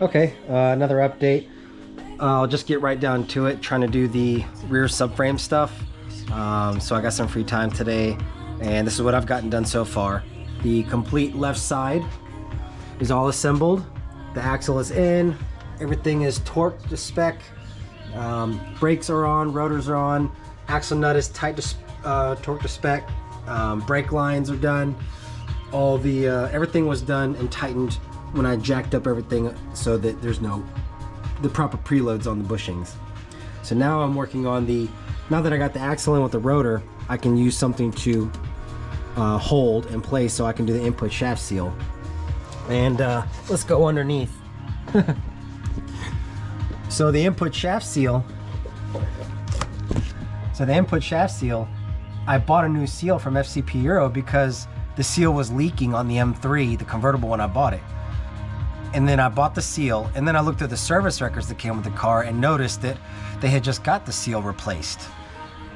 Okay, another update. I'll just get right down to it, trying to do the rear subframe stuff. So I got some free time today, and this is what I've gotten done so far. The complete left side is all assembled. The axle is in, everything is torqued to spec. Brakes are on, rotors are on, axle nut is tight to torqued to spec. Brake lines are done. All the everything was done and tightened when I jacked up everything so that there's the proper preloads on the bushings. So now I'm working on now that I got the axle in with the rotor, I can use something to hold in place so I can do the input shaft seal. And let's go underneath. So the input shaft seal, I bought a new seal from FCP Euro because the seal was leaking on the M3, the convertible, when I bought it. And then I bought the seal, and then I looked at the service records that came with the car and noticed that they had just got the seal replaced.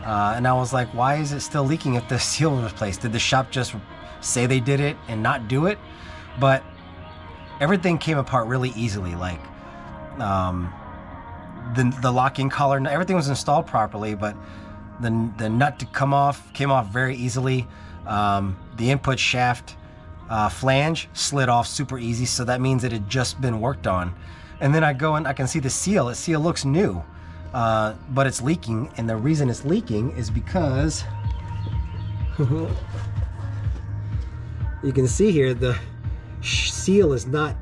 And I was like, why is it still leaking if the seal was replaced? Did the shop just say they did it and not do it? But everything came apart really easily. Like the locking collar, everything was installed properly, but the nut to came off very easily. The input shaft flange slid off super easy, so that means it had just been worked on. And then I go and I can see the seal. The seal looks new, but it's leaking, and the reason it's leaking is because you can see here the seal is not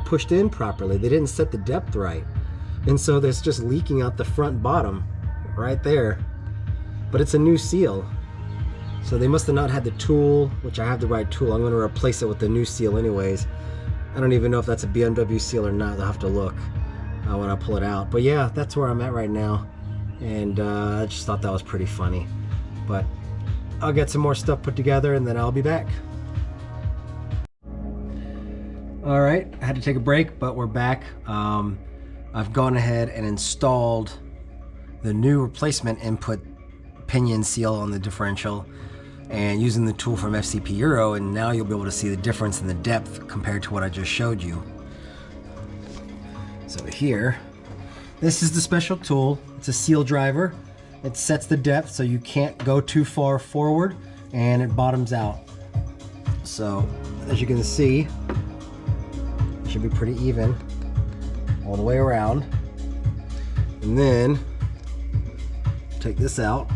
pushed in properly. They didn't set the depth right, and so there's just leaking out the front bottom right there. But it's a new seal. So they must have not had the tool, which I have the right tool. I'm going to replace it with the new seal anyways. I don't even know if that's a BMW seal or not. I'll have to look when I pull it out. But yeah, that's where I'm at right now. And I just thought that was pretty funny. But I'll get some more stuff put together and then I'll be back. All right, I had to take a break, but we're back. I've gone ahead and installed the new replacement input pinion seal on the differential, and using the tool from FCP Euro, and now you'll be able to see the difference in the depth compared to what I just showed you. So here, this is the special tool. It's a seal driver. It sets the depth so you can't go too far forward, and it bottoms out. So as you can see, it should be pretty even all the way around. And then take this out.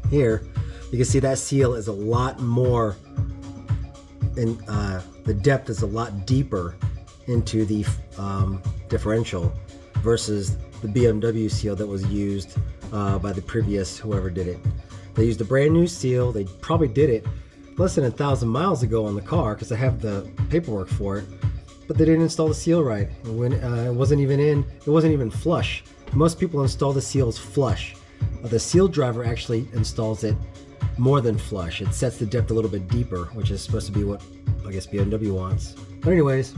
Here you can see that seal is a lot more, and the depth is a lot deeper into the differential versus the BMW seal that was used by the previous whoever did it. They used a brand new seal. They probably did it less than 1,000 miles ago on the car because I have the paperwork for it, but they didn't install the seal right. And when it wasn't even flush. Most people install the seals flush. The seal driver actually installs it more than flush. It sets the depth a little bit deeper, which is supposed to be what I guess BMW wants. But anyways,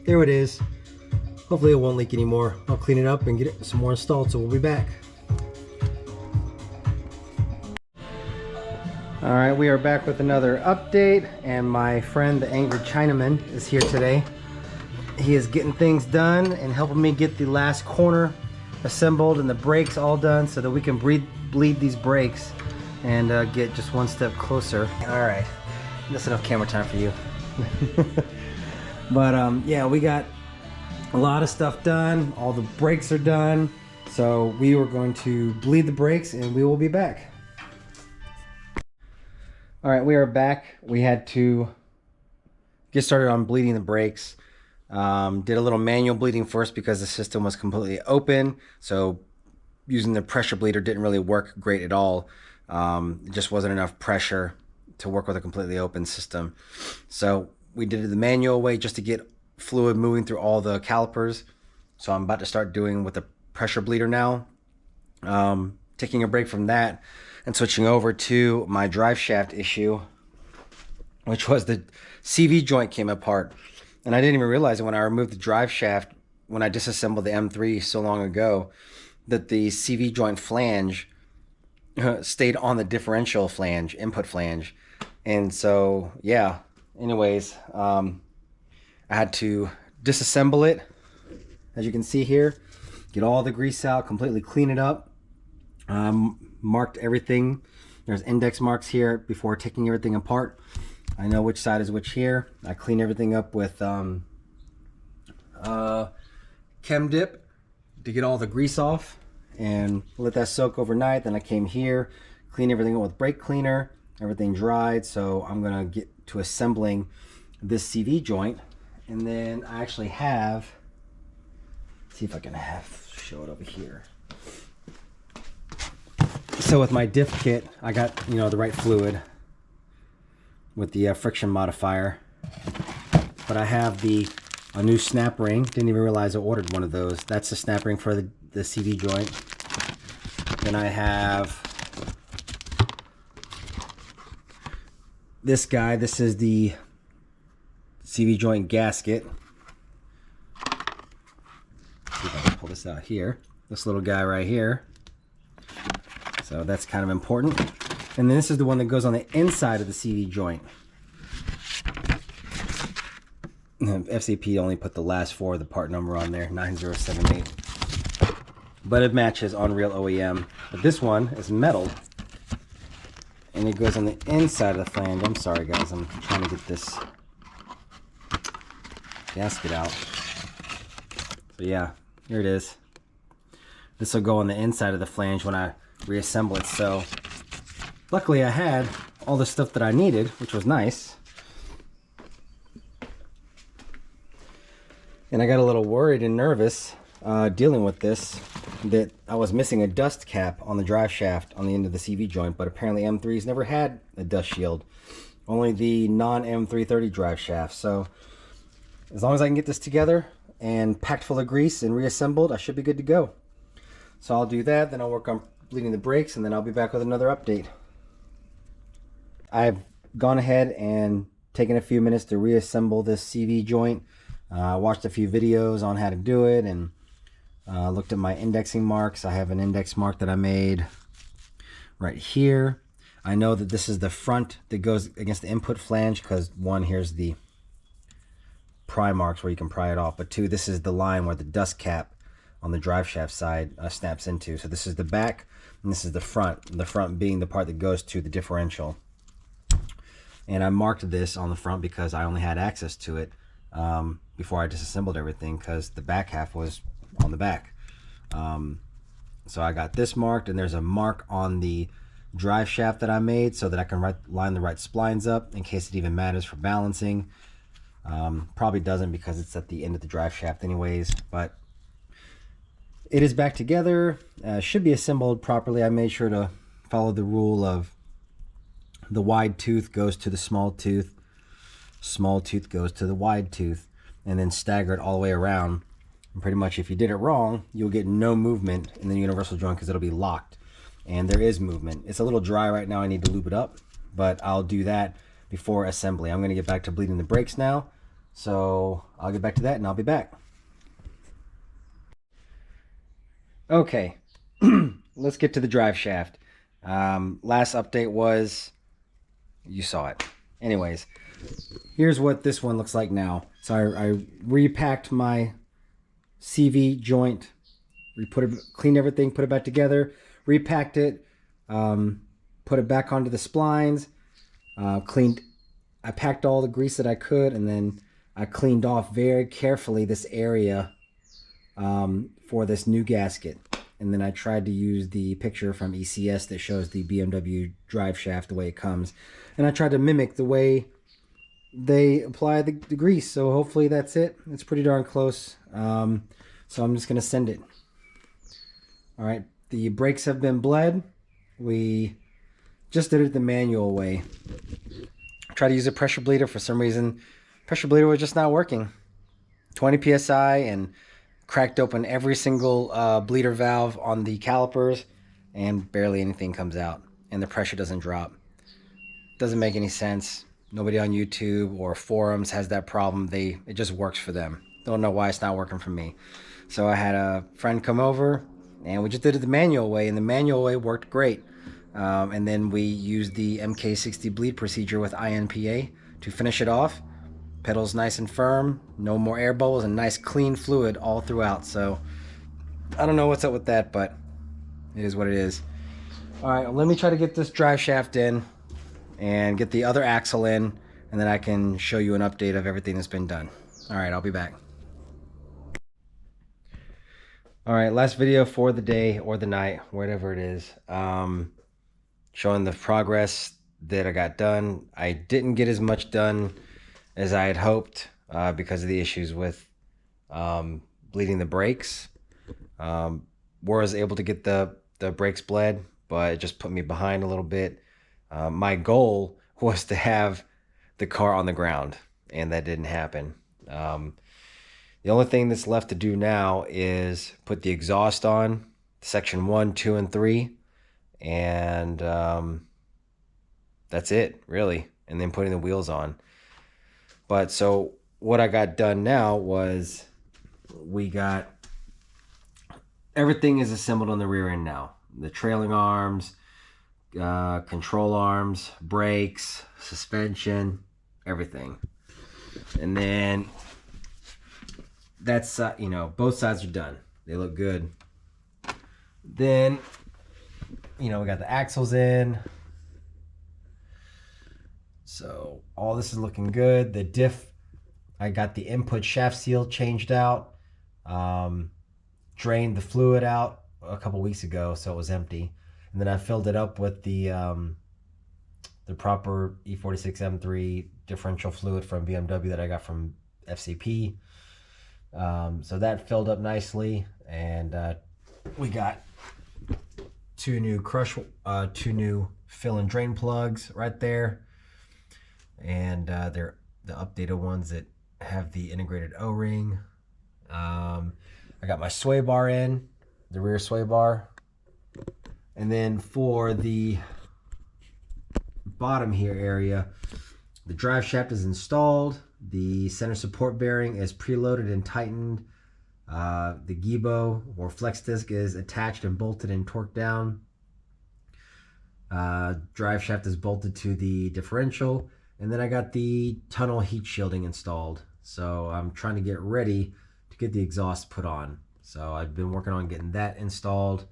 there it is. Hopefully it won't leak anymore. I'll clean it up and get it some more installed, so we'll be back. All right, we are back with another update, and my friend the Angry Chinaman is here today. He is getting things done and helping me get the last corner assembled and the brakes all done so that we can bleed these brakes and get just one step closer. All right, that's enough camera time for you. But yeah, we got a lot of stuff done. All the brakes are done. So we were going to bleed the brakes and we will be back. All right, we are back. We had to get started on bleeding the brakes. Did a little manual bleeding first because the system was completely open, so using the pressure bleeder didn't really work great at all. It just wasn't enough pressure to work with a completely open system. So we did it the manual way just to get fluid moving through all the calipers. So I'm about to start doing with the pressure bleeder now. Taking a break from that and switching over to my drive shaft issue, which was the CV joint came apart. And I didn't even realize it when I removed the drive shaft, when I disassembled the M3 so long ago, that the CV joint flange stayed on the differential flange, input flange. And so, yeah, anyways, I had to disassemble it, as you can see here, get all the grease out, completely clean it up, marked everything. There's index marks here before taking everything apart. I know which side is which here. I clean everything up with Chem Dip to get all the grease off and let that soak overnight. Then I came here, clean everything up with brake cleaner. Everything dried, so I'm gonna get to assembling this CV joint. And then I actually have, see if I can show it over here. So with my diff kit, I got, you know, the right fluid with the friction modifier, but I have a new snap ring. Didn't even realize I ordered one of those. That's the snap ring for the CV joint. Then I have this guy. This is the CV joint gasket. Let's see if I can pull this out here. This little guy right here. So that's kind of important. And then this is the one that goes on the inside of the CV joint. FCP only put the last four of the part number on there, 9078. But it matches on real OEM. But this one is metal. And it goes on the inside of the flange. I'm sorry guys, I'm trying to get this gasket out. But yeah, here it is. This will go on the inside of the flange when I reassemble it. So luckily I had all the stuff that I needed, which was nice. And I got a little worried and nervous dealing with this, that I was missing a dust cap on the drive shaft on the end of the CV joint, but apparently M3's never had a dust shield, only the non-M330 drive shaft. So as long as I can get this together and packed full of grease and reassembled, I should be good to go. So I'll do that, then I'll work on bleeding the brakes, and then I'll be back with another update. I've gone ahead and taken a few minutes to reassemble this CV joint. Watched a few videos on how to do it, and looked at my indexing marks. I have an index mark that I made right here. I know that this is the front that goes against the input flange, because one, here's the pry marks where you can pry it off, but two, this is the line where the dust cap on the drive shaft side snaps into. So this is the back and this is the front being the part that goes to the differential. And I marked this on the front because I only had access to it before I disassembled everything, because the back half was on the back. So I got this marked, and there's a mark on the drive shaft that I made so that I can line the right splines up in case it even matters for balancing. Probably doesn't because it's at the end of the drive shaft anyways, but it is back together. Should be assembled properly. I made sure to follow the rule of the wide tooth goes to the small tooth goes to the wide tooth, and then stagger it all the way around. And pretty much if you did it wrong, you'll get no movement in the universal joint because it'll be locked. And there is movement. It's a little dry right now. I need to lube it up, but I'll do that before assembly. I'm going to get back to bleeding the brakes now, so I'll get back to that and I'll be back. Okay, let's get to the drive shaft. Last update was, you saw it. Anyways, here's what this one looks like now. So I repacked my CV joint, cleaned everything, put it back together, repacked it, put it back onto the splines, I packed all the grease that I could, and then I cleaned off very carefully this area for this new gasket. And then I tried to use the picture from ECS that shows the BMW drive shaft the way it comes, and I tried to mimic the way they apply the grease. So hopefully that's it. It's pretty darn close. So I'm just gonna send it. All right, the brakes have been bled. We just did it the manual way. Tried to use a pressure bleeder. For some reason, pressure bleeder was just not working. 20 psi, and cracked open every single bleeder valve on the calipers, and barely anything comes out, and the pressure doesn't drop. Doesn't make any sense. Nobody on YouTube or forums has that problem. It just works for them. Don't know why it's not working for me. So I had a friend come over, and we just did it the manual way, and the manual way worked great. And then we used the MK60 bleed procedure with INPA to finish it off. Pedals nice and firm, no more air bubbles, and nice clean fluid all throughout. So I don't know what's up with that, but it is what it is. All right, let me try to get this drive shaft in and get the other axle in, and then I can show you an update of everything that's been done. All right, I'll be back. All right, last video for the day or the night, whatever it is. Showing the progress that I got done. I didn't get as much done as I had hoped because of the issues with bleeding the brakes. Was able to get the brakes bled, but it just put me behind a little bit. My goal was to have the car on the ground, and that didn't happen. The only thing that's left to do now is put the exhaust on, section 1, 2, and 3, and that's it, really, and then putting the wheels on. But so what I got done now was we got everything is assembled on the rear end now. The trailing arms, control arms, brakes, suspension, everything. And then that's, you know, both sides are done. They look good. Then, you know, we got the axles in. So all this is looking good. The diff, I got the input shaft seal changed out. Drained the fluid out a couple weeks ago, so it was empty. And then I filled it up with the proper e46 M3 differential fluid from BMW that I got from FCP. So that filled up nicely, and we got two new fill and drain plugs right there, and they're the updated ones that have the integrated O-ring. I got my sway bar in, the rear sway bar, and then for the bottom here area, the drive shaft is installed. The center support bearing is preloaded and tightened. The Gibo or flex disc is attached and bolted and torqued down. Drive shaft is bolted to the differential, and then I got the tunnel heat shielding installed. So I'm trying to get ready to get the exhaust put on. So I've been working on getting that installed,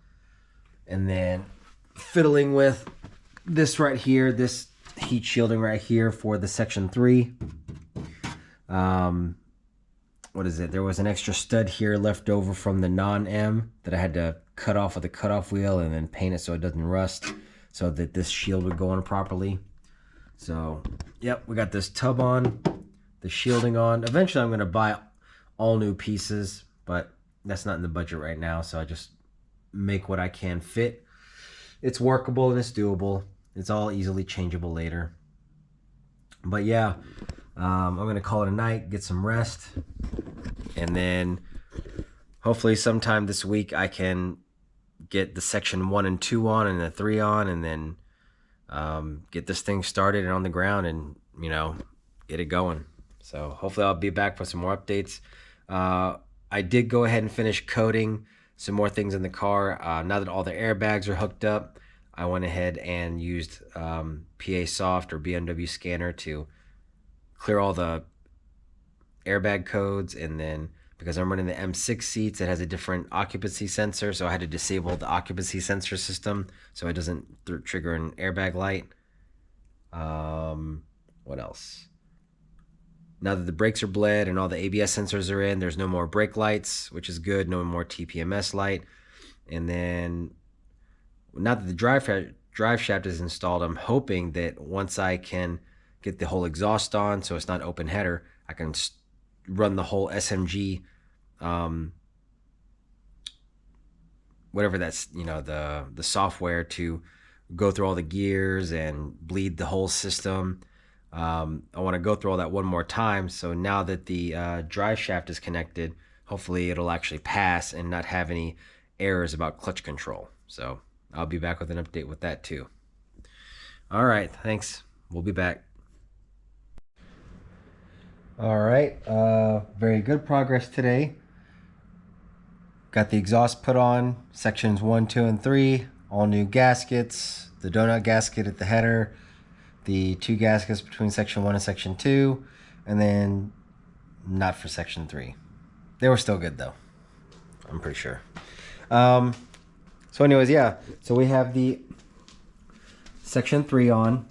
and then fiddling with this right here, this heat shielding right here for the section 3. What is it? There was an extra stud here left over from the non-M that I had to cut off with a cutoff wheel and then paint it so it doesn't rust, so that this shield would go on properly. So, yep, we got this tub on, the shielding on. Eventually I'm going to buy all new pieces, but that's not in the budget right now, so I just make what I can fit. It's workable and it's doable. It's all easily changeable later. But yeah, I'm going to call it a night, get some rest, and then hopefully sometime this week I can get the section 1 and 2 on and the 3 on, and then get this thing started and on the ground and, you know, get it going. So hopefully I'll be back for some more updates. I did go ahead and finish coating some more things in the car. Now that all the airbags are hooked up, I went ahead and used PA Soft or BMW Scanner to clear all the airbag codes, and then because I'm running the M6 seats, it has a different occupancy sensor, so I had to disable the occupancy sensor system so it doesn't trigger an airbag light. What else? Now that the brakes are bled and all the ABS sensors are in, there's no more brake lights, which is good. No more TPMS light. And then now that the drive shaft is installed, I'm hoping that once I can get the whole exhaust on, so it's not open header, I can run the whole SMG, whatever that's, you know, the software to go through all the gears and bleed the whole system. I want to go through all that one more time, so now that the drive shaft is connected, hopefully it'll actually pass and not have any errors about clutch control. So I'll be back with an update with that too. All right, thanks. We'll be back. All right, very good progress today. Got the exhaust put on, sections 1, 2, and 3, all new gaskets, the donut gasket at the header, the 2 gaskets between section 1 and section 2, and then not for section 3. They were still good though, I'm pretty sure. So anyways, yeah, so we have the section 3 on,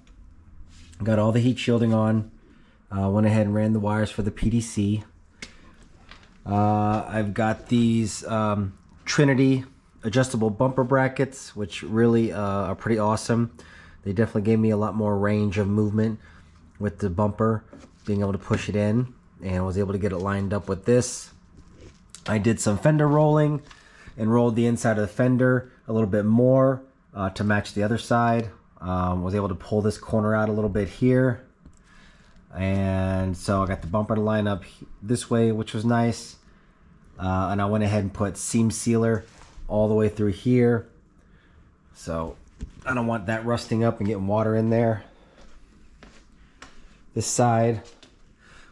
got all the heat shielding on, went ahead and ran the wires for the PDC. I've got these Trinity adjustable bumper brackets, which really are pretty awesome. They definitely gave me a lot more range of movement with the bumper, being able to push it in, and was able to get it lined up with this. I did some fender rolling and rolled the inside of the fender a little bit more to match the other side. Was able to pull this corner out a little bit here, and so I got the bumper to line up this way, which was nice. And I went ahead and put seam sealer all the way through here, so I don't want that rusting up and getting water in there. This side,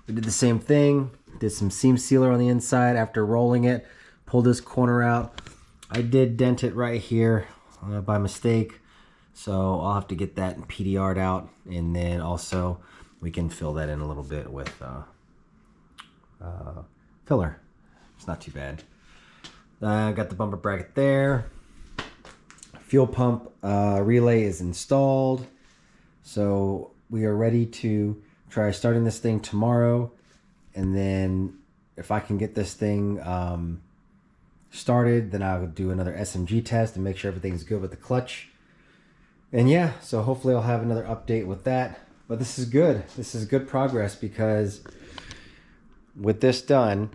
we did the same thing, did some seam sealer on the inside after rolling it, pulled this corner out. I did dent it right here by mistake, so I'll have to get that PDR'd out, and then also we can fill that in a little bit with filler. It's not too bad. I got the bumper bracket there. Fuel pump relay is installed, so we are ready to try starting this thing tomorrow. And then if I can get this thing started, then I'll do another SMG test and make sure everything's good with the clutch. And yeah, so hopefully I'll have another update with that. But this is good. This is good progress, because with this done,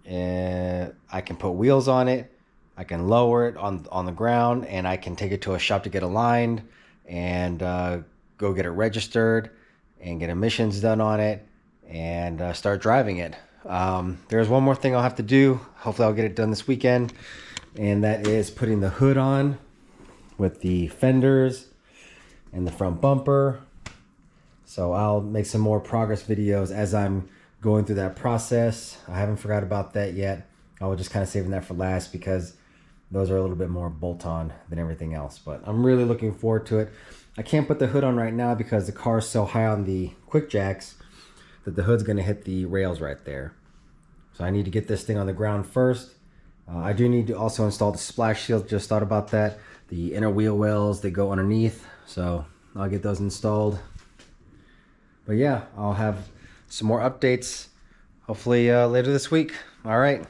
I can put wheels on it, I can lower it on the ground, and I can take it to a shop to get aligned and go get it registered and get emissions done on it and start driving it. There's one more thing I'll have to do. Hopefully I'll get it done this weekend, and that is putting the hood on with the fenders and the front bumper. So I'll make some more progress videos as I'm going through that process. I haven't forgot about that yet. I was just kind of saving that for last, because those are a little bit more bolt-on than everything else. But I'm really looking forward to it. I can't put the hood on right now because the car is so high on the quick jacks that the hood's going to hit the rails right there. So I need to get this thing on the ground first. I do need to also install the splash shield. Just thought about that. The inner wheel wells, they go underneath, so I'll get those installed. But yeah, I'll have some more updates hopefully later this week. All right.